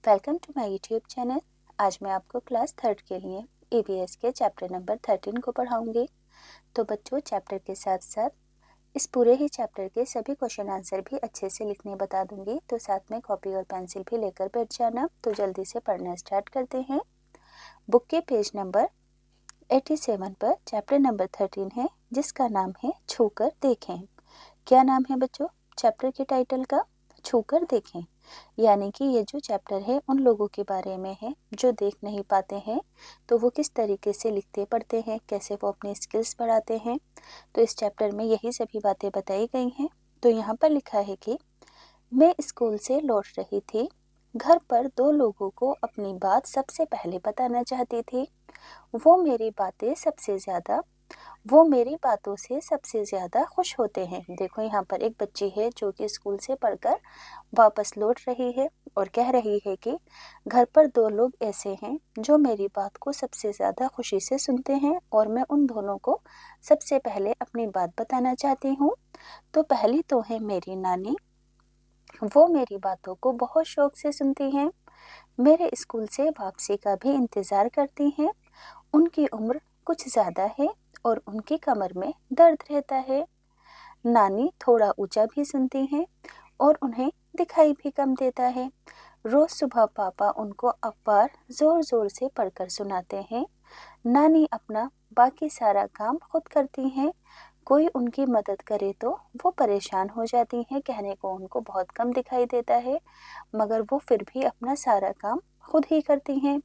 Welcome to my YouTube channel. आज मैं आपको क्लास 3 के लिए EVS के चैप्टर नंबर 13 को पढ़ाऊंगी। तो बच्चों, चैप्टर के साथ साथ इस पूरे ही चैप्टर के सभी क्वेश्चन आंसर भी अच्छे से लिखने बता दूंगी, तो साथ में कॉपी और पेंसिल भी लेकर बैठ जाना। तो जल्दी से पढ़ना स्टार्ट करते हैं। बुक के पेज नंबर 87 पर चैप्टर नंबर 13 है, जिसका नाम है छूकर देखें। क्या नाम है बच्चों चैप्टर के टाइटल का? छूकर देखें। यानी कि ये जो चैप्टर है उन लोगों के बारे में है जो देख नहीं पाते हैं, तो वो किस तरीके से लिखते पढ़ते हैं, कैसे वो अपनी स्किल्स बढ़ाते हैं। तो इस चैप्टर में यही सभी बातें बताई गई हैं। तो यहाँ पर लिखा है कि मैं स्कूल से लौट रही थी। घर पर दो लोगों को अपनी बात सबसे पहले बताना चाहती थी। वो मेरी बातों से सबसे ज़्यादा खुश होते हैं। देखो, यहाँ पर एक बच्ची है जो कि स्कूल से पढ़कर वापस लौट रही है और कह रही है कि घर पर दो लोग ऐसे हैं जो मेरी बात को सबसे ज़्यादा खुशी से सुनते हैं और मैं उन दोनों को सबसे पहले अपनी बात बताना चाहती हूँ। तो पहली तो है मेरी नानी। वो मेरी बातों को बहुत शौक से सुनती हैं, मेरे स्कूल से वापसी का भी इंतज़ार करती हैं। उनकी उम्र कुछ ज़्यादा है और उनकी कमर में दर्द रहता है। नानी थोड़ा ऊंचा भी सुनती हैं और उन्हें दिखाई भी कम देता है। रोज सुबह पापा उनको अखबार जोर जोर से पढ़कर सुनाते हैं। नानी अपना बाकी सारा काम खुद करती हैं। कोई उनकी मदद करे तो वो परेशान हो जाती हैं, कहने को उनको बहुत कम दिखाई देता है, मगर वो फिर भी अपना सारा काम खुद ही करती हैं।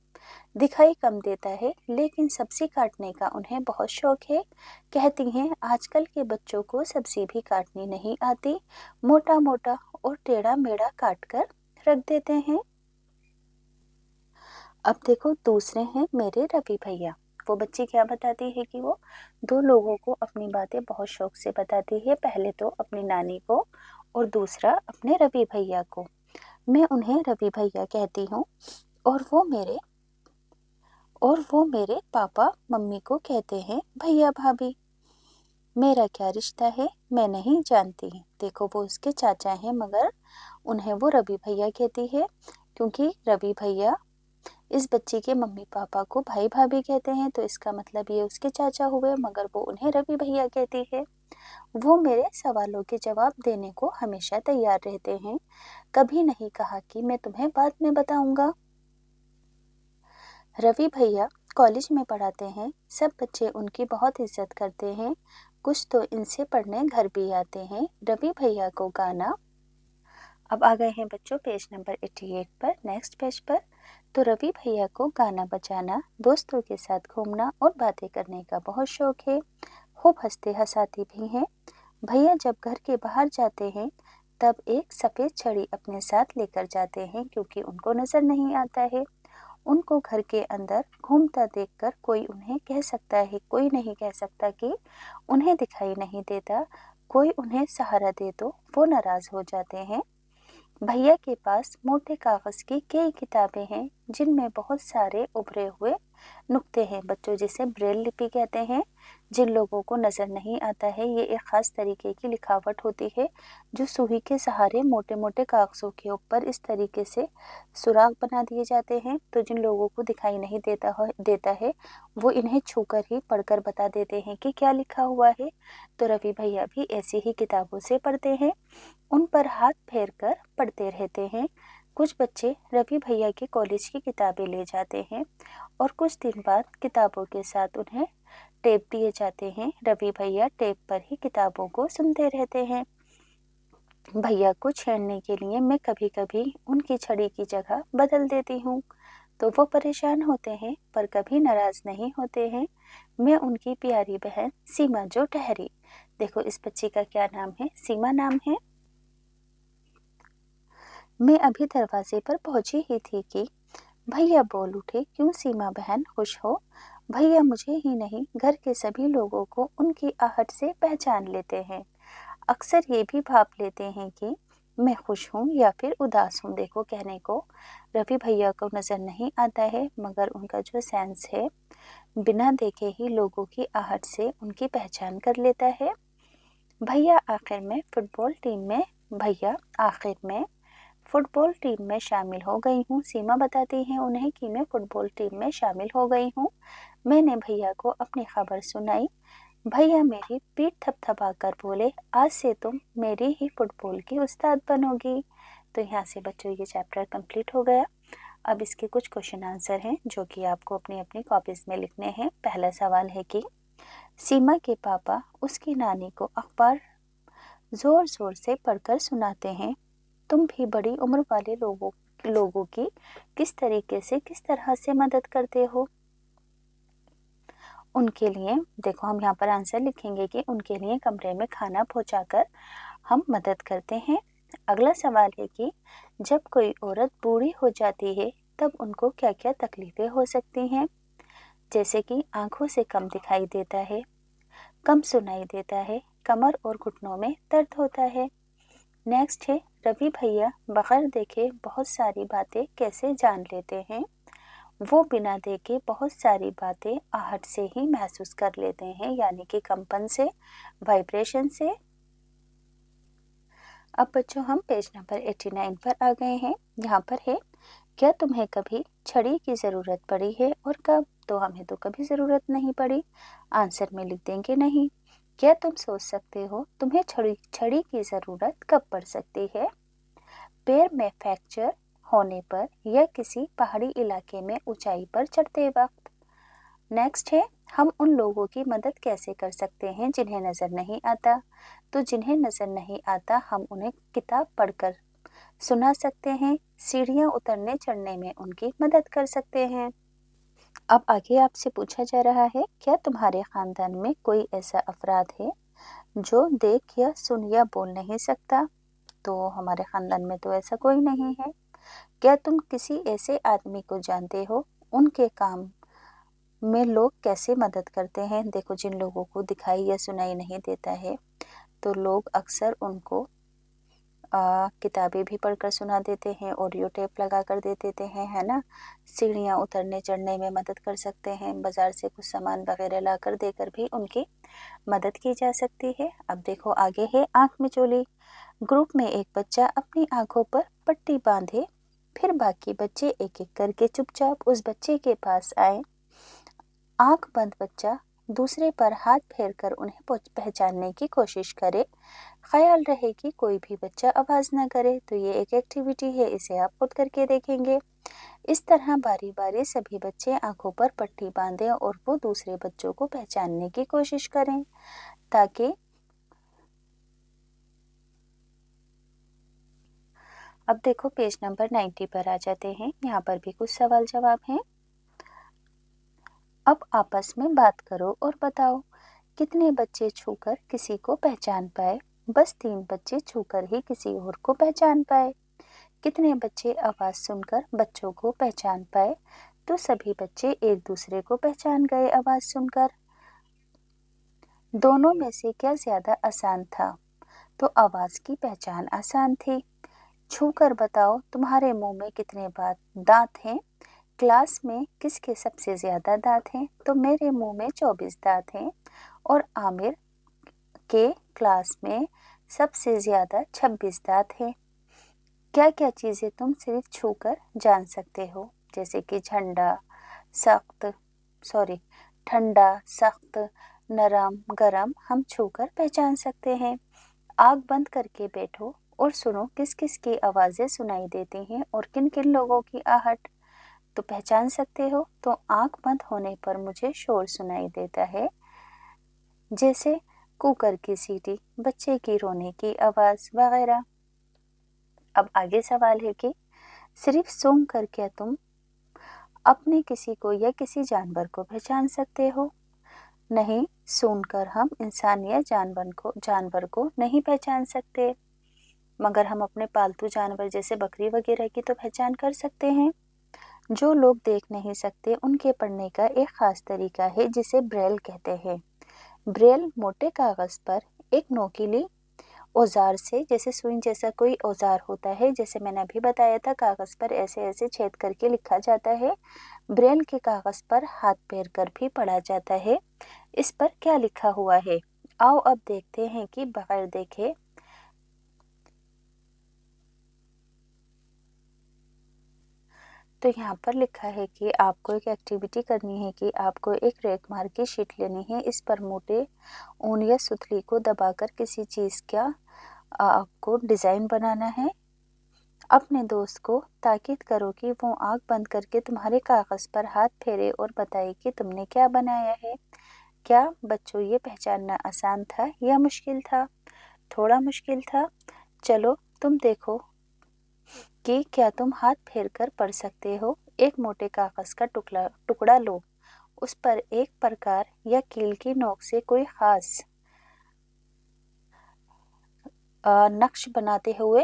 दिखाई कम देता है लेकिन सब्जी काटने का उन्हें बहुत शौक है। कहती हैं आजकल के बच्चों को सब्जी भी काटनी नहीं आती, मोटा मोटा और टेढ़ा मेढ़ा काट कर रख देते हैं। अब देखो, दूसरे हैं मेरे रवि भैया। वो बच्ची क्या बताती है कि वो दो लोगों को अपनी बातें बहुत शौक से बताती है। पहले तो अपनी नानी को और दूसरा अपने रवि भैया को। मैं उन्हें रवि भैया कहती हूँ और वो मेरे पापा मम्मी को कहते हैं भैया भाभी। मेरा क्या रिश्ता है मैं नहीं जानती। देखो, वो उसके चाचा हैं, मगर उन्हें वो रवि भैया कहती है, क्योंकि रवि भैया इस बच्ची के मम्मी पापा को भाई भाभी कहते हैं, तो इसका मतलब ये उसके चाचा हुए, मगर वो उन्हें रवि भैया कहती है। वो मेरे सवालों के जवाब देने को हमेशा तैयार रहते हैं, कभी नहीं कहा कि मैं तुम्हें बाद में बताऊंगा। रवि भैया कॉलेज में पढ़ाते हैं, सब बच्चे उनकी बहुत इज्जत करते हैं, कुछ तो इनसे पढ़ने घर भी आते हैं। रवि भैया को गाना। अब आ गए हैं बच्चों पेज नंबर 88 पर, नेक्स्ट पेज पर। तो रवि भैया को गाना बजाना, दोस्तों के साथ घूमना और बातें करने का बहुत शौक है। खूब हंसते हंसाते भी हैं। भैया जब घर के बाहर जाते हैं तब एक सफ़ेद छड़ी अपने साथ लेकर जाते हैं, क्योंकि उनको नज़र नहीं आता है। उनको घर के अंदर घूमता देखकर कोई नहीं कह सकता कि उन्हें दिखाई नहीं देता। कोई उन्हें सहारा दे तो वो नाराज़ हो जाते हैं। भैया के पास मोटे कागज की कई किताबें हैं, जिनमें बहुत सारे उभरे हुए नुक्ते हैं बच्चों, जिसे ब्रेल लिपि कहते हैं। जिन लोगों को नजर नहीं आता है, ये एक खास तरीके की लिखावट होती है जो सुई के सहारे मोटे मोटे कागजों के ऊपर इस तरीके से सुराख बना दिए जाते हैं। तो जिन लोगों को दिखाई नहीं देता है वो इन्हें छूकर ही पढ़कर बता देते हैं कि क्या लिखा हुआ है। तो रवि भैया भी ऐसी ही किताबों से पढ़ते हैं, उन पर हाथ फेर कर पढ़ते रहते हैं। कुछ बच्चे रवि भैया के कॉलेज की किताबें ले जाते हैं और कुछ दिन बाद किताबों के साथ उन्हें टेप दिए जाते हैं। रवि भैया टेप पर ही किताबों को सुनते रहते हैं। भैया को छेड़ने के लिए मैं कभी कभी उनकी छड़ी की जगह बदल देती हूँ, तो वो परेशान होते हैं पर कभी नाराज नहीं होते हैं। मैं उनकी प्यारी बहन सीमा जो ठहरी। देखो, इस बच्ची का क्या नाम है? सीमा नाम है। मैं अभी दरवाजे पर पहुंची ही थी कि भैया बोल उठे, क्यों सीमा बहन खुश हो? भैया मुझे ही नहीं, घर के सभी लोगों को उनकी आहट से पहचान लेते हैं। अक्सर ये भी भाप लेते हैं कि मैं खुश हूँ या फिर उदास हूँ। देखो, कहने को रवि भैया को नज़र नहीं आता है, मगर उनका जो सेंस है बिना देखे ही लोगों की आहट से उनकी पहचान कर लेता है। भैया आखिर में फुटबॉल टीम में शामिल हो गई हूँ। सीमा बताती है उन्हें कि मैं फुटबॉल टीम में शामिल हो गई हूँ। मैंने भैया को अपनी खबर सुनाई। भैया मेरी पीठ थपथपाकर बोले, आज से तुम मेरी ही फुटबॉल की उस्ताद बनोगी। तो यहाँ से बच्चों ये चैप्टर कंप्लीट हो गया। अब इसके कुछ क्वेश्चन आंसर हैं जो कि आपको अपनी अपनी कॉपीज में लिखने हैं। पहला सवाल है कि सीमा के पापा उसकी नानी को अखबार जोर जोर से पढ़कर सुनाते हैं। तुम भी बड़ी उम्र वाले लोगों की किस तरह से मदद करते हो? उनके लिए, देखो हम यहाँ पर आंसर लिखेंगे कि उनके लिए कमरे में खाना पहुँचाकर हम मदद करते हैं। अगला सवाल है कि जब कोई औरत बूढ़ी हो जाती है तब उनको क्या क्या तकलीफें हो सकती हैं? जैसे कि आंखों से कम दिखाई देता है, कम सुनाई देता है, कमर और घुटनों में दर्द होता है। नेक्स्ट है, रवि भैया बगैर देखे बहुत सारी बातें कैसे जान लेते हैं? वो बिना देखे बहुत सारी बातें आहट से ही महसूस कर लेते हैं, यानी कि कंपन से, वाइब्रेशन से। अब बच्चों हम पेज नंबर 89 पर आ गए हैं। यहाँ पर है, क्या तुम्हें कभी छड़ी की ज़रूरत पड़ी है और कब? तो हमें तो कभी ज़रूरत नहीं पड़ी। आंसर में लिख देंगे नहीं। क्या तुम सोच सकते हो तुम्हें छड़ी की ज़रूरत कब पड़ सकती है? पैर में फ्रैक्चर होने पर या किसी पहाड़ी इलाके में ऊंचाई पर चढ़ते वक्त। नेक्स्ट है, हम उन लोगों की मदद कैसे कर सकते हैं जिन्हें नज़र नहीं आता? तो जिन्हें नज़र नहीं आता हम उन्हें किताब पढ़कर सुना सकते हैं, सीढ़ियाँ उतरने चढ़ने में उनकी मदद कर सकते हैं। अब आगे आपसे पूछा जा रहा है, क्या तुम्हारे खानदान में कोई ऐसा अफराद है जो देख या सुन या बोल नहीं सकता? तो हमारे खानदान में तो ऐसा कोई नहीं है। क्या तुम किसी ऐसे आदमी को जानते हो, उनके काम में लोग कैसे मदद करते हैं? देखो, जिन लोगों को दिखाई या सुनाई नहीं देता है तो लोग अक्सर उनको किताबें भी पढ़कर सुना देते हैं, ऑडियो टेप लगा कर दे देते हैं, है ना। सीढ़ियाँ उतरने चढ़ने में मदद कर सकते हैं, बाजार से कुछ सामान वगैरह ला कर देकर भी उनकी मदद की जा सकती है। अब देखो आगे है, आँख मिचौली। ग्रुप में एक बच्चा अपनी आंखों पर पट्टी बांधे, फिर बाकी बच्चे एक एक करके चुपचाप उस बच्चे के पास आए। आंख बंद बच्चा दूसरे पर हाथ फेरकर उन्हें पहचानने की कोशिश करे। ख्याल रहे कि कोई भी बच्चा आवाज न करे। तो ये एक एक्टिविटी है, इसे आप खुद करके देखेंगे। इस तरह बारी बारी सभी बच्चे आंखों पर पट्टी बांधें और वो दूसरे बच्चों को पहचानने की कोशिश करें, ताकि अब देखो पेज नंबर 90 पर आ जाते हैं। यहाँ पर भी कुछ सवाल जवाब हैं। अब आपस में बात करो और बताओ, कितने बच्चे छूकर किसी को पहचान पाए? बस 3 बच्चे छूकर ही किसी और को पहचान पाए। कितने बच्चे आवाज सुनकर बच्चों को पहचान पाए? तो सभी बच्चे एक दूसरे को पहचान गए आवाज सुनकर। दोनों में से क्या ज्यादा आसान था? तो आवाज की पहचान आसान थी। छूकर बताओ, तुम्हारे मुंह में कितने दांत हैं? क्लास में किसके सबसे ज्यादा दांत हैं? तो मेरे मुंह में 24 दांत हैं और आमिर के क्लास में सबसे ज्यादा 26 दांत हैं। क्या क्या चीजें तुम सिर्फ छूकर जान सकते हो? जैसे कि ठंडा, सख्त, नरम, गरम हम छूकर पहचान सकते हैं। आग बंद करके बैठो और सुनो किस किस की आवाजें सुनाई देती हैं और किन किन लोगों की आहट। तो पहचान सकते हो। तो आंख बंद होने पर मुझे शोर सुनाई देता है, जैसे कुकर की सीटी, बच्चे की रोने की आवाज वगैरह। अब आगे सवाल है कि सिर्फ सूंघ कर क्या तुम अपने किसी को या किसी जानवर को पहचान सकते हो? नहीं, सूंघकर हम इंसान या जानवर को नहीं पहचान सकते, मगर हम अपने पालतू जानवर जैसे बकरी वगैरह की तो पहचान कर सकते हैं। जो लोग देख नहीं सकते उनके पढ़ने का एक खास तरीका है जिसे ब्रेल कहते हैं। ब्रेल मोटे कागज पर एक नोकीली औजार से, जैसे सुई जैसा कोई औजार होता है, जैसे मैंने अभी बताया था, कागज पर ऐसे ऐसे छेद करके लिखा जाता है। ब्रेल के कागज पर हाथ फेर कर भी पढ़ा जाता है। इस पर क्या लिखा हुआ है? आओ अब देखते हैं कि बगैर देखे تو یہاں پر لکھا ہے کہ آپ کو ایک ایکٹیویٹی کرنی ہے کہ آپ کو ایک ریگ مارک کی شیٹ لینی ہے، اس پر موٹے اون یا ستلی کو دبا کر کسی چیز کا آپ کو ڈیزائن بنانا ہے۔ اپنے دوست کو تاکید کرو کہ وہ آنکھ بند کر کے تمہارے کاغذ پر ہاتھ پھیرے اور بتائے کہ تم نے کیا بنایا ہے۔ کیا بچوں یہ پہچاننا آسان تھا یا مشکل تھا؟ تھوڑا مشکل تھا۔ چلو تم دیکھو کہ کیا تم ہاتھ پھیر کر پڑھ سکتے ہو۔ ایک موٹے کاغذ کا ٹکڑا لو، اس پر ایک پرکار یا کیل کی نوک سے کوئی خاص نقش بناتے ہوئے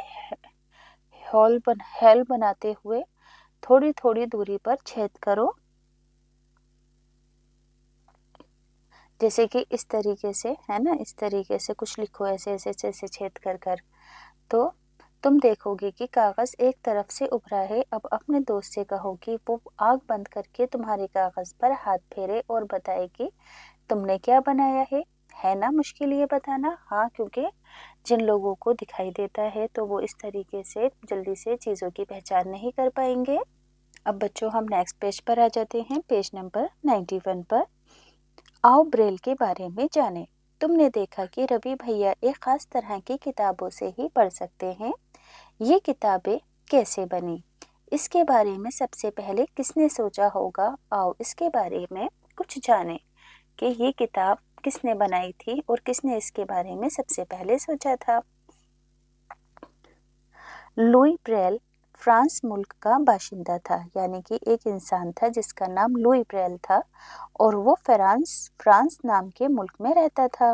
ہیل بناتے ہوئے تھوڑی تھوڑی دوری پر چھید کرو، جیسے کہ اس طریقے سے ہے نا، اس طریقے سے کچھ لکھو ایسے ایسے ایسے چھید کر کر۔ تو تم دیکھو گے کہ کاغذ ایک طرف سے ابھرا ہے۔ اب اپنے دوست سے کہو کہ وہ آنکھ بند کر کے تمہارے کاغذ پر ہاتھ پھیرے اور بتائے کہ تم نے کیا بنایا ہے نا مشکل یہ بتانا؟ ہاں، کیونکہ جن لوگوں کو دکھائی دیتا ہے تو وہ اس طریقے سے جلدی سے چیزوں کی پہچان نہیں کر پائیں گے۔ اب بچوں ہم نیکسٹ پیج پر آ جاتے ہیں، پیج نمبر 91 پر۔ آؤ بریل کے بارے میں جانیں۔ تم نے دیکھا کہ ربی بھیا ایک خاص طرح کی کتابوں سے ہی پڑھ سکتے ہیں۔ یہ کتابیں کیسے بنی؟ اس کے بارے میں سب سے پہلے کس نے سوچا ہوگا؟ آؤ اس کے بارے میں کچھ جانیں کہ یہ کتاب کس نے بنائی تھی اور کس نے اس کے بارے میں سب سے پہلے سوچا تھا۔ لوئی بریل فرانس ملک کا باشندہ تھا، یعنی کہ ایک انسان تھا جس کا نام لوئی بریل تھا اور وہ فرانس نام کے ملک میں رہتا تھا۔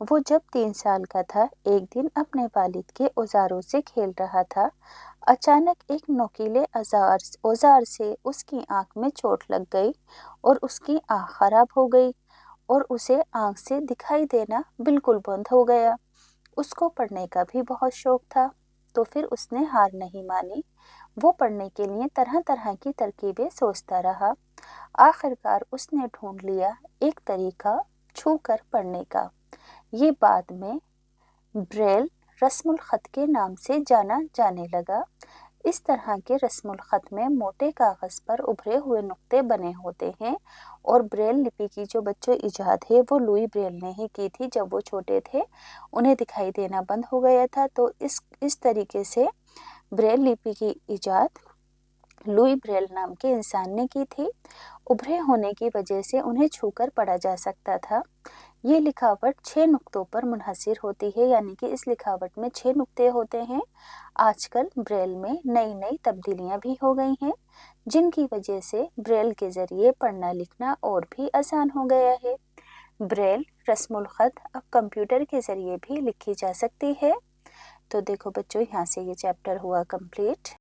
وہ جب 3 سال کا تھا ایک دن اپنے والد کے اوزاروں سے کھیل رہا تھا۔ اچانک ایک نوکیلے اوزار سے اس کی آنکھ میں چوٹ لگ گئی اور اس کی آنکھ خراب ہو گئی اور اسے آنکھ سے دکھائی دینا بالکل بند ہو گیا۔ اس کو پڑھنے کا بھی بہت شوق تھا، تو پھر اس نے ہار نہیں مانی۔ وہ پڑھنے کے لیے طرح طرح کی ترکیبیں سوچتا رہا۔ آخرکار اس نے ڈھونڈ لیا ایک طریقہ چھو کر پڑھنے کا۔ یہ بعد میں بریل رسم الخط کے نام سے جانا جانے لگا۔ اس طرح کے رسم الخط میں موٹے کاغذ پر ابھرے ہوئے نقطے بنے ہوتے ہیں، اور بریل لپی کی جو بچوں ایجاد ہے وہ لوئی بریل نے ہی کی تھی۔ جب وہ چھوٹے تھے انہیں دکھائی دینا بند ہو گیا تھا، تو اس طریقے سے بریل لپی کی ایجاد لوئی بریل نام کے انسان نے کی تھی۔ ابھرے ہونے کی وجہ سے انہیں چھو کر پڑھا جا سکتا تھا۔ یہ لکھاوٹ 6 نقطوں پر منحصر ہوتی ہے، یعنی کہ اس لکھاوٹ میں 6 نقطے ہوتے ہیں۔ آج کل بریل میں نئی تبدیلیاں بھی ہو گئی ہیں، جن کی وجہ سے بریل کے ذریعے پڑھنا لکھنا اور بھی آسان ہو گیا ہے۔ بریل رسم الخط اب کمپیوٹر کے ذریعے بھی لکھی جا سکتی ہے۔ تو دیکھو بچوں، یہاں سے یہ چیپٹر ہوا کمپلیٹ۔